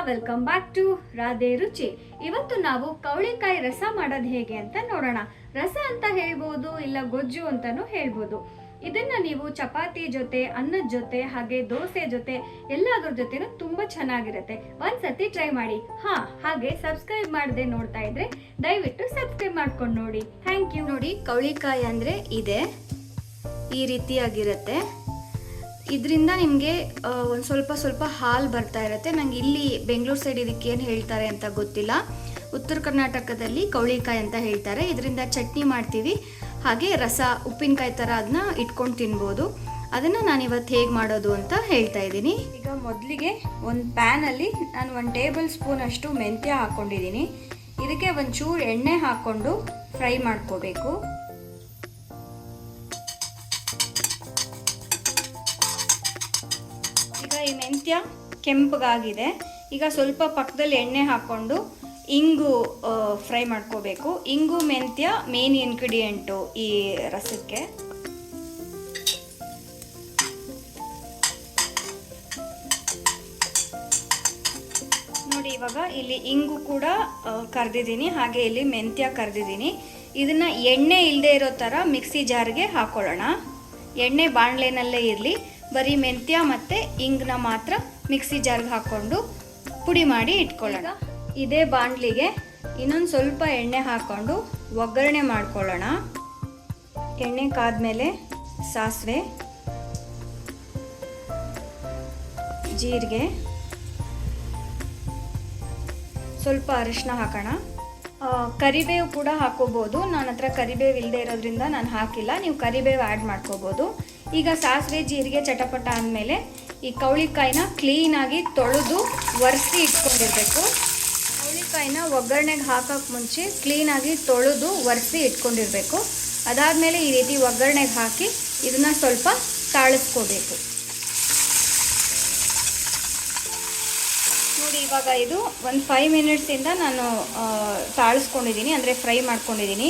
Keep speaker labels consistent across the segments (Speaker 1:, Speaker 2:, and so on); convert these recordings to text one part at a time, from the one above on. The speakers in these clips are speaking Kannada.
Speaker 1: ವೆಲ್ಕಮ್ ಬ್ಯಾಕ್ ಟು ರಾಧೆ ರುಚಿ. ಇವತ್ತು ನಾವು ಕವಳಿಕಾಯಿ ರಸ ಮಾಡೋದು ಹೇಗೆ ಅಂತ ನೋಡೋಣ. ರಸ ಅಂತ ಹೇಳ್ಬೋದು, ಇಲ್ಲ ಗೊಜ್ಜು ಅಂತಾನೂ ಹೇಳ್ಬೋದು. ಇದನ್ನ ನೀವು ಚಪಾತಿ ಜೊತೆ, ಅನ್ನದ ಜೊತೆ, ಹಾಗೆ ದೋಸೆ ಜೊತೆ ಎಲ್ಲಾದ್ರ ಜೊತೆನೂ ತುಂಬಾ ಚೆನ್ನಾಗಿರುತ್ತೆ. ಒಂದ್ಸತಿ ಟ್ರೈ ಮಾಡಿ. ಹಾಗೆ ಸಬ್ಸ್ಕ್ರೈಬ್ ಮಾಡದೆ ನೋಡ್ತಾ ಇದ್ರೆ ದಯವಿಟ್ಟು ಸಬ್ಸ್ಕ್ರೈಬ್ ಮಾಡ್ಕೊಂಡು ನೋಡಿ. Thank you. ನೋಡಿ, ಕವಳಿಕಾಯಿ ಅಂದ್ರೆ ಇದೆ, ಈ ರೀತಿಯಾಗಿರುತ್ತೆ. ಇದರಿಂದ ನಿಮಗೆ ಒಂದು ಸ್ವಲ್ಪ ಹಾಲು ಬರ್ತಾ ಇರುತ್ತೆ. ನಂಗೆ ಇಲ್ಲಿ ಬೆಂಗಳೂರು ಸೈಡ್ ಇದಕ್ಕೆ ಏನು ಹೇಳ್ತಾರೆ ಅಂತ ಗೊತ್ತಿಲ್ಲ. ಉತ್ತರ ಕರ್ನಾಟಕದಲ್ಲಿ ಕವಳಿಕಾಯಿ ಅಂತ ಹೇಳ್ತಾರೆ. ಇದರಿಂದ ಚಟ್ನಿ ಮಾಡ್ತೀವಿ, ಹಾಗೆ ರಸ ಉಪ್ಪಿನಕಾಯಿ ಥರ ಅದನ್ನ ಇಟ್ಕೊಂಡು ತಿನ್ಬೋದು. ಅದನ್ನು ನಾನು ಇವತ್ತು ಹೇಗೆ ಮಾಡೋದು ಅಂತ ಹೇಳ್ತಾ ಇದ್ದೀನಿ. ಈಗ ಮೊದಲಿಗೆ ಒಂದು ಪ್ಯಾನಲ್ಲಿ ನಾನು 1 ಟೇಬಲ್ ಸ್ಪೂನ್ ಅಷ್ಟು ಮೆಂತ್ಯ ಹಾಕ್ಕೊಂಡಿದ್ದೀನಿ. ಇದಕ್ಕೆ ಒಂಚೂರು ಎಣ್ಣೆ ಹಾಕ್ಕೊಂಡು ಫ್ರೈ ಮಾಡ್ಕೋಬೇಕು. ಈ ಮೆಂತ್ಯ ಕೆಂಪಗಾಗಿದೆ. ಈಗ ಸ್ವಲ್ಪ ಪಕ್ಕದಲ್ಲಿ ಎಣ್ಣೆ ಹಾಕ್ಕೊಂಡು ಇಂಗು ಫ್ರೈ ಮಾಡ್ಕೋಬೇಕು. ಇಂಗು ಮೆಂತ್ಯ ಮೇನ್ ಇಂಗ್ರೀಡಿಯೆಂಟು ಈ ರಸಕ್ಕೆ. ನೋಡಿ, ಇವಾಗ ಇಲ್ಲಿ ಇಂಗು ಕೂಡ ಕರೆದಿದ್ದೀನಿ, ಹಾಗೆ ಇಲ್ಲಿ ಮೆಂತ್ಯ ಕರೆದಿದ್ದೀನಿ. ಇದನ್ನ ಎಣ್ಣೆ ಇಲ್ಲದೆ ಇರೋ ಥರ ಮಿಕ್ಸಿ ಜಾರ್ಗೆ ಹಾಕೊಳ್ಳೋಣ. ಎಣ್ಣೆ ಬಾಣಲೆನಲ್ಲೇ ಇರಲಿ. ಬರೀ ಮೆಂತ್ಯ ಮತ್ತು ಇಂಗನ್ನ ಮಾತ್ರ ಮಿಕ್ಸಿ ಜಾರ್ಗೆ ಹಾಕ್ಕೊಂಡು ಪುಡಿ ಮಾಡಿ ಇಟ್ಕೊಳ್ಳೋಣ. ಇದೇ ಬಾಣಲಿಗೆ ಇನ್ನೊಂದು ಸ್ವಲ್ಪ ಎಣ್ಣೆ ಹಾಕ್ಕೊಂಡು ಒಗ್ಗರಣೆ ಮಾಡ್ಕೊಳ್ಳೋಣ. ಎಣ್ಣೆ ಕಾದ್ಮೇಲೆ ಸಾಸಿವೆ, ಜೀರಿಗೆ, ಸ್ವಲ್ಪ ಅರಿಶಿನ ಹಾಕೋಣ. ಕರಿಬೇವು ಕೂಡ ಹಾಕೋಬೋದು. ನನ್ನ ಹತ್ರ ಕರಿಬೇವು ಇಲ್ಲದೆ ಇರೋದ್ರಿಂದ ನಾನು ಹಾಕಿಲ್ಲ, ನೀವು ಕರಿಬೇವು ಆ್ಯಡ್ ಮಾಡ್ಕೋಬೋದು. ಈಗ ಸಾಸಿವೆ ಜೀರಿಗೆ ಚಟಪಟ ಅಂದಮೇಲೆ ಈ ಕವಳಿಕಾಯಿನ ಕ್ಲೀನಾಗಿ ತೊಳೆದು ಒರೆಸಿ ಇಟ್ಕೊಂಡಿರಬೇಕು. ಕವಳಿಕಾಯಿನ ಒಗ್ಗರಣೆಗೆ ಹಾಕೋಕ್ಕೆ ಮುಂಚೆ ಕ್ಲೀನಾಗಿ ತೊಳೆದು ಒರೆಸಿ ಇಟ್ಕೊಂಡಿರಬೇಕು. ಅದಾದಮೇಲೆ ಈ ರೀತಿ ಒಗ್ಗರಣೆಗೆ ಹಾಕಿ ಇದನ್ನು ಸ್ವಲ್ಪ ತಾಳಿಸ್ಕೋಬೇಕು. ನೋಡಿ, ಇವಾಗ ಇದು ಒಂದು 5 ಮಿನಿಟ್ಸಿಂದ ನಾನು ತಾಳಿಸ್ಕೊಂಡಿದ್ದೀನಿ, ಅಂದರೆ ಫ್ರೈ ಮಾಡ್ಕೊಂಡಿದ್ದೀನಿ.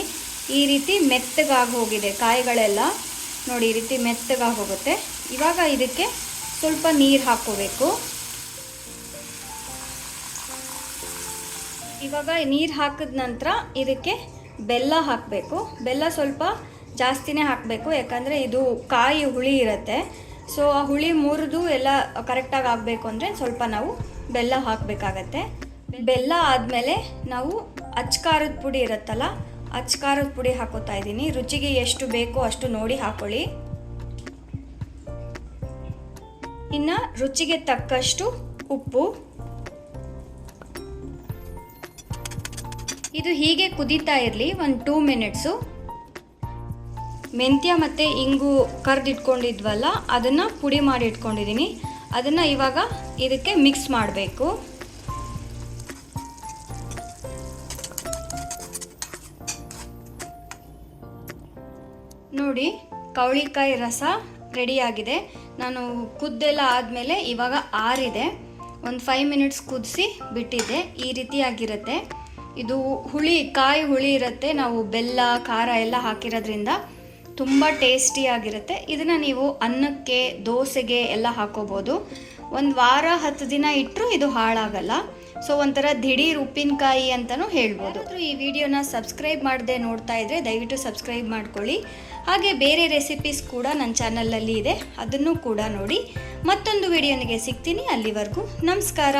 Speaker 1: ಈ ರೀತಿ ಮೆತ್ತಗಾಗಿ ಹೋಗಿದೆ ಕಾಯಿಗಳೆಲ್ಲ. ನೋಡಿ, ಈ ರೀತಿ ಮೆತ್ತಗಾಗಿ ಹೋಗುತ್ತೆ. ಇವಾಗ ಇದಕ್ಕೆ ಸ್ವಲ್ಪ ನೀರು ಹಾಕ್ಕೋಬೇಕು. ಇವಾಗ ನೀರು ಹಾಕಿದ ನಂತರ ಇದಕ್ಕೆ ಬೆಲ್ಲ ಹಾಕಬೇಕು. ಬೆಲ್ಲ ಸ್ವಲ್ಪ ಜಾಸ್ತಿನೇ ಹಾಕಬೇಕು, ಯಾಕಂದರೆ ಇದು ಕಾಯಿ ಹುಳಿ ಇರುತ್ತೆ. ಸೊ ಆ ಹುಳಿ ಮುರಿದು ಎಲ್ಲ ಕರೆಕ್ಟಾಗಿ ಆಗಬೇಕು ಅಂದರೆ ಸ್ವಲ್ಪ ನಾವು ಬೆಲ್ಲ ಹಾಕಬೇಕಾಗತ್ತೆ. ಬೆಲ್ಲ ಆದಮೇಲೆ ನಾವು ಅಚ್ಕಾರದ ಪುಡಿ ಇರುತ್ತಲ್ಲ, ಅಚ್ಕಾರದ ಪುಡಿ ಹಾಕೋತಾ ಇದ್ದೀನಿ. ರುಚಿಗೆ ಎಷ್ಟು ಬೇಕೋ ಅಷ್ಟು ನೋಡಿ ಹಾಕೊಳ್ಳಿ. ಇನ್ನು ರುಚಿಗೆ ತಕ್ಕಷ್ಟು ಉಪ್ಪು. ಇದು ಹೀಗೆ ಕುದೀತಾ ಇರಲಿ ಒಂದು 2 ಮಿನಿಟ್ಸು. ಮೆಂತ್ಯ ಮತ್ತು ಇಂಗು ಕರ್ದಿಟ್ಕೊಂಡಿದ್ವಲ್ಲ, ಅದನ್ನು ಪುಡಿ ಮಾಡಿ ಇಟ್ಕೊಂಡಿದ್ದೀನಿ. ಅದನ್ನು ಇವಾಗ ಇದಕ್ಕೆ ಮಿಕ್ಸ್ ಮಾಡಬೇಕು. ನೋಡಿ, ಕವಳಿಕಾಯಿ ರಸ ರೆಡಿಯಾಗಿದೆ. ನಾನು ಕುದ್ದೆಲ್ಲ ಆದಮೇಲೆ ಇವಾಗ ಆರಿದೆ. ಒಂದು 5 ಮಿನಿಟ್ಸ್ ಕುದಿಸಿ ಬಿಟ್ಟಿದ್ದೆ. ಈ ರೀತಿಯಾಗಿರುತ್ತೆ. ಇದು ಕಾಯಿ ಹುಳಿ ಇರುತ್ತೆ. ನಾವು ಬೆಲ್ಲ ಖಾರ ಎಲ್ಲ ಹಾಕಿರೋದ್ರಿಂದ ತುಂಬ ಟೇಸ್ಟಿಯಾಗಿರುತ್ತೆ. ಇದನ್ನು ನೀವು ಅನ್ನಕ್ಕೆ, ದೋಸೆಗೆ ಎಲ್ಲ ಹಾಕೋಬೋದು. ಒಂದು ವಾರ 10 ದಿನ ಇಟ್ಟರೂ ಇದು ಹಾಳಾಗಲ್ಲ. ಸೊ ಒಂಥರ ದಿಢೀರ್ ಉಪ್ಪಿನಕಾಯಿ ಅಂತಲೂ ಹೇಳ್ಬೋದು. ಈ ವಿಡಿಯೋನ ಸಬ್ಸ್ಕ್ರೈಬ್ ಮಾಡದೆ ನೋಡ್ತಾ ಇದ್ದರೆ ದಯವಿಟ್ಟು ಸಬ್ಸ್ಕ್ರೈಬ್ ಮಾಡ್ಕೊಳ್ಳಿ. ಹಾಗೆ ಬೇರೆ ರೆಸಿಪೀಸ್ ಕೂಡ ನನ್ನ ಚಾನಲಲ್ಲಿ ಇದೆ, ಅದನ್ನು ಕೂಡ ನೋಡಿ. ಮತ್ತೊಂದು ವಿಡಿಯೋನಿಗೆ ಸಿಗ್ತೀನಿ. ಅಲ್ಲಿವರೆಗೂ ನಮಸ್ಕಾರ.